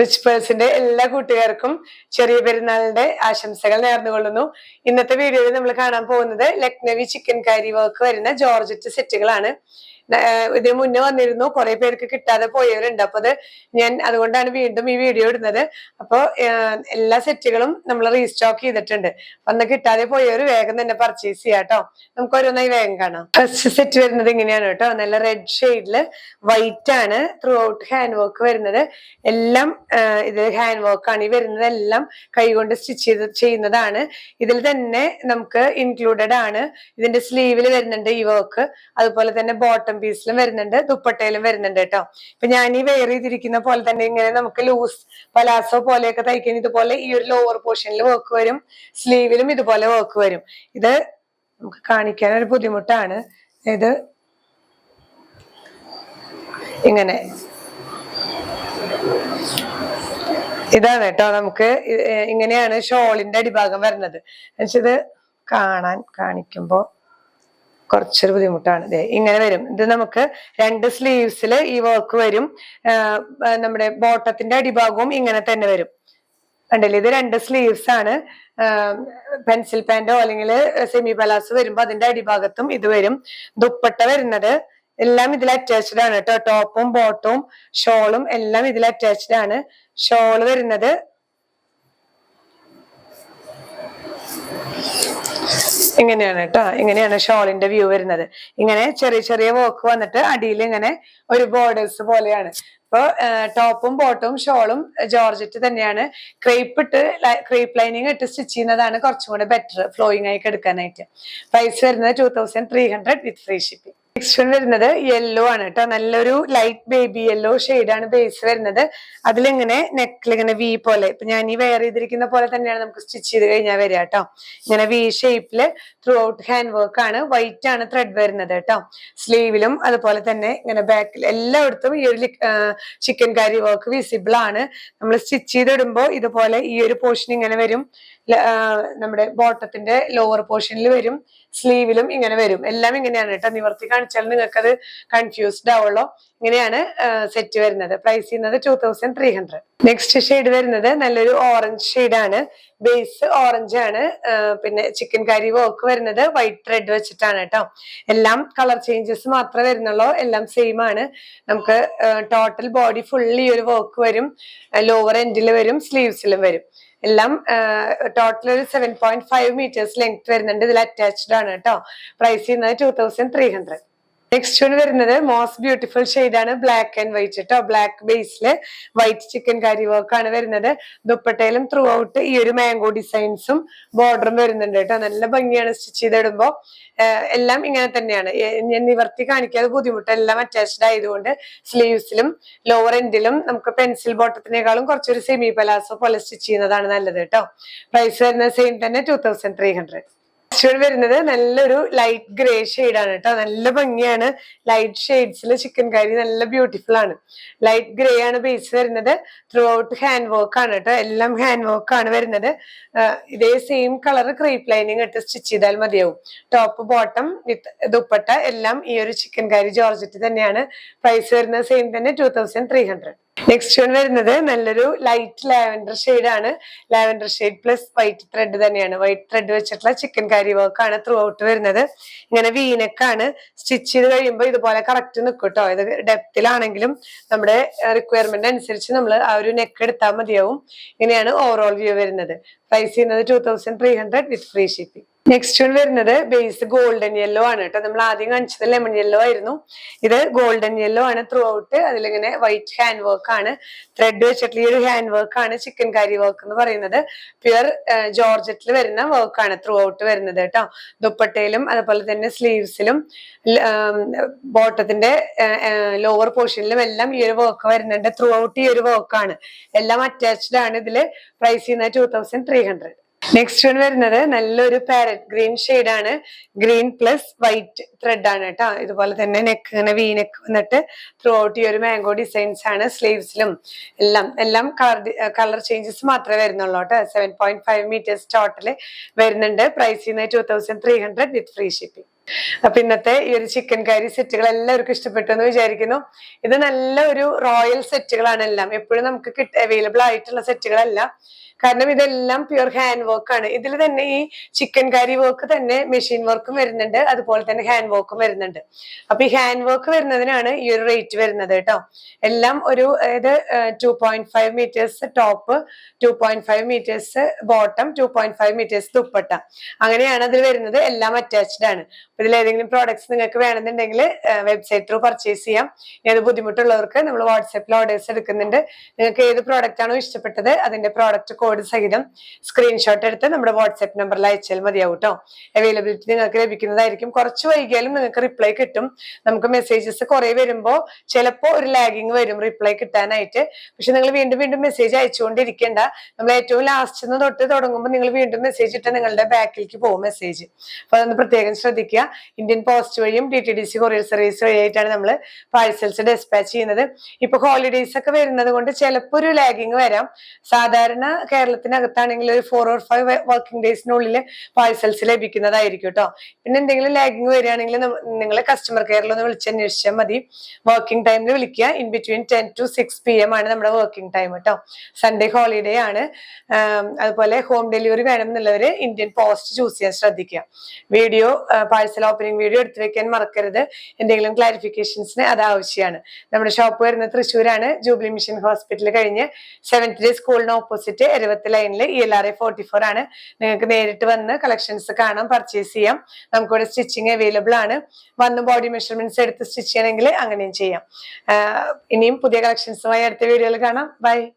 Rich പേഴ്സിന്റെ എല്ലാ കൂട്ടുകാർക്കും ചെറിയ പെരുന്നാളിന്റെ ആശംസകൾ നേർന്നുകൊള്ളുന്നു. ഇന്നത്തെ വീഡിയോയിൽ നമ്മൾ കാണാൻ പോകുന്നത് ലക്നവി ചിക്കൻ കറി വർക്ക് വരുന്ന ജോർജറ്റ് സെറ്റുകളാണ്. ഇതിന് മുന്നേ വന്നിരുന്നു, കുറെ പേർക്ക് കിട്ടാതെ പോയവരുണ്ട്. അപ്പൊ ഞാൻ അതുകൊണ്ടാണ് വീണ്ടും ഈ വീഡിയോ ഇടുന്നത്. അപ്പൊ എല്ലാ സെറ്റുകളും നമ്മൾ റീസ്റ്റോക്ക് ചെയ്തിട്ടുണ്ട്. അന്ന് കിട്ടാതെ പോയവർ വേഗം തന്നെ പർച്ചേസ് ചെയ്യാം കേട്ടോ. നമുക്ക് ഓരോന്നായി വേഗം കാണാം. ഫസ്റ്റ് സെറ്റ് വരുന്നത് ഇങ്ങനെയാണ് കേട്ടോ. നല്ല റെഡ് ഷെയ്ഡില് വൈറ്റ് ആണ് ത്രൂ ഔട്ട് ഹാൻഡ് വർക്ക് വരുന്നത്. എല്ലാം ഇത് ഹാൻഡ് വർക്ക് ആണ്. ഈ വരുന്നതെല്ലാം കൈകൊണ്ട് സ്റ്റിച്ച് ചെയ്യുന്നതാണ്. ഇതിൽ തന്നെ നമുക്ക് ഇൻക്ലൂഡഡ് ആണ്. ഇതിന്റെ സ്ലീവിൽ വരുന്നുണ്ട് ഈ വർക്ക്. അതുപോലെ തന്നെ ബോട്ടം പീസിലും വരുന്നുണ്ട്, ദുപ്പട്ടയിലും വരുന്നുണ്ട് കേട്ടോ. ഇപ്പൊ ഞാൻ ഈ വെയർ ചെയ്തിരിക്കുന്ന പോലെ തന്നെ ഇങ്ങനെ നമുക്ക് ലൂസ് പലാസോ പോലെയൊക്കെ തയ്ക്കാൻ ഇതുപോലെ ഈ ഒരു ലോവർ പോർഷനിൽ വർക്ക് വരും, സ്ലീവിലും ഇതുപോലെ വർക്ക് വരും. ഇത് നമുക്ക് കാണിക്കാൻ ഒരു ബുദ്ധിമുട്ടാണ്. ഇത് ഇങ്ങനെ ഇതാണ് കേട്ടോ. നമുക്ക് ഇങ്ങനെയാണ് ഷോളിന്റെ അടിഭാഗം വരുന്നത്. ഇത് കാണിക്കുമ്പോ കുറച്ചൊരു ബുദ്ധിമുട്ടാണ്. ഇങ്ങനെ വരും. ഇത് നമുക്ക് രണ്ട് സ്ലീവ്സിൽ ഈ വർക്ക് വരും. നമ്മുടെ ബോട്ടത്തിന്റെ അടിഭാഗവും ഇങ്ങനെ തന്നെ വരും. കണ്ടില്ലേ, ഇത് രണ്ട് സ്ലീവ്സ് ആണ്. പെൻസിൽ പാൻറ്റോ അല്ലെങ്കിൽ സെമി പലാസോ വരുമ്പോ അതിന്റെ അടിഭാഗത്തും ഇത് വരും. ദുപ്പട്ട വരുന്നത് എല്ലാം ഇതിൽ അറ്റാച്ച്ഡ് ആണ് കേട്ടോ. ടോപ്പും ബോട്ടവും ഷോളും എല്ലാം ഇതിൽ അറ്റാച്ച്ഡ് ആണ്. ഷോള് വരുന്നത് ഇങ്ങനെയാണ് കേട്ടോ. ഇങ്ങനെയാണ് ഷോളിന്റെ വ്യൂ വരുന്നത്. ഇങ്ങനെ ചെറിയ ചെറിയ വർക്ക് വന്നിട്ട് അടിയിൽ ഇങ്ങനെ ഒരു ബോർഡേഴ്സ് പോലെയാണ്. ഇപ്പൊ ടോപ്പും ബോട്ടവും ഷോളും ജോർജറ്റ് തന്നെയാണ്. ക്രേപ്പ് ലൈനിങ് ഇട്ട് സ്റ്റിച്ച് ചെയ്യുന്നതാണ് കുറച്ചും കൂടെ ബെറ്റർ ഫ്ലോയിങ് ആയി എടുക്കാനായിട്ട്. പ്രൈസ് വരുന്നത് 2300 വിത്ത് ഫ്രീ ഷിപ്പിംഗ്. നെക്സ്റ്റ് വൺ വരുന്നത് യെല്ലോ ആണ് കേട്ടോ. നല്ലൊരു ലൈറ്റ് ബേബി യെല്ലോ ഷെയ്ഡാണ് ബേസ് വരുന്നത്. അതിലിങ്ങനെ നെക്കിൽ ഇങ്ങനെ വി പോലെ, ഇപ്പൊ ഞാൻ ഈ വെയർ ചെയ്തിരിക്കുന്ന പോലെ തന്നെയാണ് നമുക്ക് സ്റ്റിച്ച് ചെയ്ത് കഴിഞ്ഞാൽ വരിക കേട്ടോ. ഇങ്ങനെ വി ഷേപ്പില് ത്രൂ ഔട്ട് ഹാൻഡ് വർക്ക് ആണ്. വൈറ്റ് ആണ് ത്രെഡ് വരുന്നത് കേട്ടോ. സ്ലീവിലും അതുപോലെ തന്നെ ഇങ്ങനെ ബാക്കിൽ എല്ലായിടത്തും ഈ ഒരു ചിക്കൻ കറി വർക്ക് വിസിബിൾ ആണ്. നമ്മൾ സ്റ്റിച്ച് ചെയ്തിടുമ്പോ ഇതുപോലെ ഈ ഒരു പോർഷൻ ഇങ്ങനെ വരും. നമ്മുടെ ബോട്ടത്തിന്റെ ലോവർ പോർഷനിൽ വരും, സ്ലീവിലും ഇങ്ങനെ വരും. എല്ലാം ഇങ്ങനെയാണ് കേട്ടോ. നിവർത്തി കാണിച്ചാൽ നിങ്ങൾക്ക് അത് കൺഫ്യൂസ്ഡ് ആവുള്ളൂ. ഇങ്ങനെയാണ് സെറ്റ് വരുന്നത്. പ്രൈസ് ചെയ്യുന്നത് 2300. നെക്സ്റ്റ് ഷെയ്ഡ് വരുന്നത് നല്ലൊരു ഓറഞ്ച് ഷെയ്ഡാണ്. ബേസ് ഓറഞ്ച് ആണ്. പിന്നെ ചിക്കൻ കറി വർക്ക് വരുന്നത് വൈറ്റ് ത്രെഡ് വെച്ചിട്ടാണ് കേട്ടോ. എല്ലാം കളർ ചേഞ്ചസ് മാത്രമേ വരുന്നുള്ളൂ. എല്ലാം സെയിം ആണ്. നമുക്ക് ടോട്ടൽ ബോഡി ഫുള്ളി ഒരു വർക്ക് വരും. ലോവർ എൻഡിൽ വരും, സ്ലീവ്സിലും വരും. എല്ലാം ടോട്ടൽ ഒരു 7.5 മീറ്റേഴ്സ് ലെങ്ത് വരുന്നുണ്ട്. ഇതിൽ അറ്റാച്ച്ഡ് ആണ് കേട്ടോ. പ്രൈസ് ചെയ്യുന്നത് 2300. നെക്സ്റ്റ് വൺ വരുന്നത് മോസ്റ്റ് ബ്യൂട്ടിഫുൾ ഷെയ്ഡാണ്. ബ്ലാക്ക് ആൻഡ് വൈറ്റ് കേട്ടോ. ബ്ലാക്ക് ബേസില് വൈറ്റ് ചിക്കൻ കറി വർക്ക് ആണ് വരുന്നത്. ദുപ്പട്ടയിലും ത്രൂ ഔട്ട് ഈ ഒരു മാംഗോ ഡിസൈൻസും ബോർഡറും വരുന്നുണ്ട് കേട്ടോ. നല്ല ഭംഗിയാണ് സ്റ്റിച്ച് ചെയ്തിടുമ്പോ. എല്ലാം ഇങ്ങനെ തന്നെയാണ്. ഞാൻ നിവർത്തി കാണിക്കാതെ ബുദ്ധിമുട്ട്. എല്ലാം അറ്റാച്ച്ഡ് ആയതുകൊണ്ട് സ്ലീവ്സിലും ലോവർ എൻഡിലും നമുക്ക് പെൻസിൽ ബോട്ടത്തിനേക്കാളും കുറച്ചൊരു സെമി പലാസോ പോലെ സ്റ്റിച്ച് ചെയ്യുന്നതാണ് നല്ലത് കേട്ടോ. പ്രൈസ് വരുന്നത് സെയിം തന്നെ 2300. വരുന്നത് നല്ലൊരു ലൈറ്റ് ഗ്രേ ഷെയ്ഡാണ് കേട്ടോ. നല്ല ഭംഗിയാണ്. ലൈറ്റ് ഷെയ്ഡ്സിൽ ചിക്കൻ കറി നല്ല ബ്യൂട്ടിഫുൾ ആണ്. ലൈറ്റ് ഗ്രേ ആണ് ബേസ് വരുന്നത്. ത്രൂ ഔട്ട് ഹാൻഡ് വർക്ക് ആണ് കേട്ടോ. എല്ലാം ഹാൻഡ് വർക്ക് ആണ് വരുന്നത്. ഇതേ സെയിം കളർ ക്രീപ്പ് ലൈനിങ് ഇട്ട് സ്റ്റിച്ച് ചെയ്താൽ മതിയാവും. ടോപ്പ് ബോട്ടം വിത്ത് ദുപ്പട്ട എല്ലാം ഈ ഒരു ചിക്കൻ കറി ജോർജറ്റ് തന്നെയാണ്. പ്രൈസ് വരുന്നത് സെയിം തന്നെ 2300. നെക്സ്റ്റ് വൺ വരുന്നത് നല്ലൊരു ലൈറ്റ് ലാവൻഡർ ഷെയ്ഡാണ്. Lavender shade plus white thread തന്നെയാണ്. വൈറ്റ് ത്രെഡ് വെച്ചിട്ടുള്ള ചിക്കൻ കറി വർക്ക് ആണ് ത്രൂ ഔട്ട് വരുന്നത്. ഇങ്ങനെ വീനക്കാണ്. സ്റ്റിച്ച് ചെയ്ത് കഴിയുമ്പോൾ ഇതുപോലെ കറക്റ്റ് നിൽക്കും കേട്ടോ. ഇത് ഡെപ്തിലാണെങ്കിലും നമ്മുടെ റിക്വയർമെന്റ് അനുസരിച്ച് നമ്മൾ ആ ഒരു നെക്ക് എടുത്താൽ മതിയാവും. ഇങ്ങനെയാണ് ഓവറോൾ വ്യൂ വരുന്നത്. പ്രൈസ് ചെയ്യുന്നത് 2300 വിത്ത് ഫ്രീ ഷിപ്പിംഗ്. നെക്സ്റ്റ് വൺ വരുന്നത് ബേസ് ഗോൾഡൻ യെല്ലോ ആണ് കേട്ടോ. നമ്മൾ ആദ്യം കാണിച്ചത് ലെമൺ യെല്ലോ ആയിരുന്നു. ഇത് ഗോൾഡൻ യെല്ലോ ആണ് ത്രൂ ഔട്ട്. അതിലിങ്ങനെ വൈറ്റ് ഹാൻഡ് വർക്ക് ആണ്. ത്രെഡ് വെച്ചിട്ടുള്ള ഈ ഒരു ഹാൻഡ് വർക്ക് ആണ് ചിക്കൻ കറി വർക്ക് എന്ന് പറയുന്നത്. പ്യുർ ജോർജറ്റിൽ വരുന്ന വർക്ക് ആണ് ത്രൂ ഔട്ട് വരുന്നത് കേട്ടോ. ദുപ്പട്ടയിലും അതുപോലെ തന്നെ സ്ലീവ്സിലും ബോട്ടത്തിന്റെ ലോവർ പോർഷനിലും എല്ലാം ഈ ഒരു വർക്ക് വരുന്നുണ്ട്. ത്രൂ ഔട്ട് ഈ ഒരു വർക്കാണ്. എല്ലാം അറ്റാച്ച്ഡ് ആണ്. ഇതില് പ്രൈസ് ചെയ്യുന്നത് 2300. നെക്സ്റ്റ് വൺ വരുന്നത് നല്ലൊരു പാരറ്റ് ഗ്രീൻ ഷെയ്ഡാണ്. ഗ്രീൻ പ്ലസ് വൈറ്റ് ത്രെഡ് ആണ് കേട്ടോ. ഇതുപോലെ തന്നെ നെക്ക് ഇങ്ങനെ വി നെക്ക് വന്നിട്ട് ത്രൂ ഔട്ട് ഈ ഒരു മാംഗോ ഡിസൈൻസ് ആണ്. സ്ലീവ്സിലും എല്ലാം കളർ ചേഞ്ചസ് മാത്രമേ വരുന്നുള്ളൂ കേട്ടോ. 7.5 മീറ്റേഴ്സ് ടോട്ടല് വരുന്നുണ്ട്. പ്രൈസ് ചെയ്യുന്നത് 2300 വിത്ത് ഫ്രീ ഷിപ്പിംഗ്. അപ്പൊ ഇന്നത്തെ ഈ ഒരു ചിക്കൻ കറി സെറ്റുകൾ എല്ലാവർക്കും ഇഷ്ടപ്പെട്ടു എന്ന് വിചാരിക്കുന്നു. ഇത് നല്ല ഒരു റോയൽ സെറ്റുകളാണ് എല്ലാം. എപ്പോഴും നമുക്ക് അവൈലബിൾ ആയിട്ടുള്ള സെറ്റുകളല്ല. കാരണം ഇതെല്ലാം പ്യുർ ഹാൻഡ് വർക്ക് ആണ്. ഇതിൽ തന്നെ ഈ ചിക്കൻ കറി വർക്ക് തന്നെ മെഷീൻ വർക്കും വരുന്നുണ്ട്, അതുപോലെ തന്നെ ഹാൻഡ് വർക്കും വരുന്നുണ്ട്. അപ്പൊ ഈ ഹാൻഡ് വർക്ക് വരുന്നതിനാണ് ഈ ഒരു റേറ്റ് വരുന്നത് കേട്ടോ. എല്ലാം ഒരു അതായത് 2.5 meters top, 2.5 meters bottom, 2.5 meters dupatta, അങ്ങനെയാണ് അതിൽ വരുന്നത്. എല്ലാം അറ്റാച്ച്ഡ് ആണ്. ഇതിൽ ഏതെങ്കിലും പ്രോഡക്ട്സ് നിങ്ങൾക്ക് വേണമെന്നുണ്ടെങ്കിൽ വെബ്സൈറ്റ് ത്രൂ പർച്ചേസ് ചെയ്യാം. ഏത് ബുദ്ധിമുട്ടുള്ളവർക്ക് നമ്മൾ വാട്സാപ്പിൽ ഓർഡേഴ്സ് എടുക്കുന്നുണ്ട്. നിങ്ങൾക്ക് ഏത് പ്രോഡക്റ്റ് ആണോ ഇഷ്ടപ്പെട്ടത് അതിന്റെ പ്രോഡക്റ്റ് കോഡ് സഹിതം സ്ക്രീൻഷോട്ട് എടുത്ത് നമ്മുടെ വാട്സാപ്പ് നമ്പറിൽ അയച്ചാൽ മതിയാവും കേട്ടോ. അവൈലബിലിറ്റി നിങ്ങൾക്ക് ലഭിക്കുന്നതായിരിക്കും. കുറച്ച് വൈകിയാലും നിങ്ങൾക്ക് റിപ്ലൈ കിട്ടും. നമുക്ക് മെസ്സേജസ് കുറെ വരുമ്പോൾ ചിലപ്പോൾ ഒരു ലാഗിങ് വരും റിപ്ലൈ കിട്ടാനായിട്ട്. പക്ഷെ നിങ്ങൾ വീണ്ടും വീണ്ടും മെസ്സേജ് അയച്ചുകൊണ്ടിരിക്കേണ്ട. നമ്മൾ ഏറ്റവും ലാസ്റ്റ് തൊട്ട് തുടങ്ങുമ്പോൾ നിങ്ങൾ വീണ്ടും മെസ്സേജ് ഇട്ടാൽ നിങ്ങളുടെ ബാക്കിലേക്ക് പോകും മെസ്സേജ്. അപ്പൊ അതൊന്ന് പ്രത്യേകം ശ്രദ്ധിക്കുക. ഇന്ത്യൻ പോസ്റ്റ് വഴിയും DTDC കൊറിയർ സർവീസ് വഴിയായിട്ടാണ് നമ്മൾ പാഴ്സൽസ് ഡെസ്പാച്ച് ചെയ്യുന്നത്. ഇപ്പൊ ഹോളിഡേയ്സ് ഒക്കെ വരുന്നത് കൊണ്ട് ചിലപ്പോൾ ഒരു ലാഗിങ് വരാം. സാധാരണ കേരളത്തിനകത്താണെങ്കിൽ ഒരു 4 or 5 വർക്കിംഗ് ഡേയ്സിനുള്ളിൽ പാഴ്സൽസ് ലഭിക്കുന്നതായിരിക്കും കേട്ടോ. പിന്നെ എന്തെങ്കിലും ലാഗിങ് വരികയാണെങ്കിൽ നിങ്ങൾ കസ്റ്റമർ കെയറിൽ ഒന്ന് വിളിച്ചന്വേഷിച്ചാൽ മതി. വർക്കിംഗ് ടൈമിൽ വിളിക്കുക. ഇൻ ബിറ്റ്വീൻ 10 to 6 PM ആണ് നമ്മുടെ വർക്കിംഗ് ടൈം കേട്ടോ. സൺഡേ ഹോളിഡേ ആണ്. അതുപോലെ ഹോം ഡെലിവറി വേണം എന്നുള്ളവര് ഇന്ത്യൻ പോസ്റ്റ് ചൂസ് ചെയ്യാൻ ശ്രദ്ധിക്കുക. വീഡിയോ പാഴ്സൽ ഓപ്പണിംഗ് വീഡിയോ എടുത്തു വെക്കാൻ മറക്കരുത്. എന്തെങ്കിലും ക്ലാരിഫിക്കേഷൻസിന് അത് ആവശ്യമാണ്. നമ്മുടെ ഷോപ്പ് വരുന്നത് തൃശ്ശൂരാണ്, ജൂബിലി മിഷൻ ഹോസ്പിറ്റൽ കഴിഞ്ഞ് 7th ഡേ സ്കൂളിന് ഓപ്പോസിറ്റ് 70 ലൈനിൽ ELRA 44 ആണ്. നിങ്ങൾക്ക് നേരിട്ട് വന്ന് കളക്ഷൻസ് കാണാം, പർച്ചേസ് ചെയ്യാം. നമുക്കിവിടെ സ്റ്റിച്ചിങ് അവൈലബിൾ ആണ്. വന്ന് ബോഡി മെഷർമെന്റ്സ് എടുത്ത് സ്റ്റിച്ച് ചെയ്യണമെങ്കിൽ അങ്ങനെയും ചെയ്യാം. ഇനിയും പുതിയ കളക്ഷൻസുമായി അടുത്ത വീഡിയോയിൽ കാണാം. ബൈ.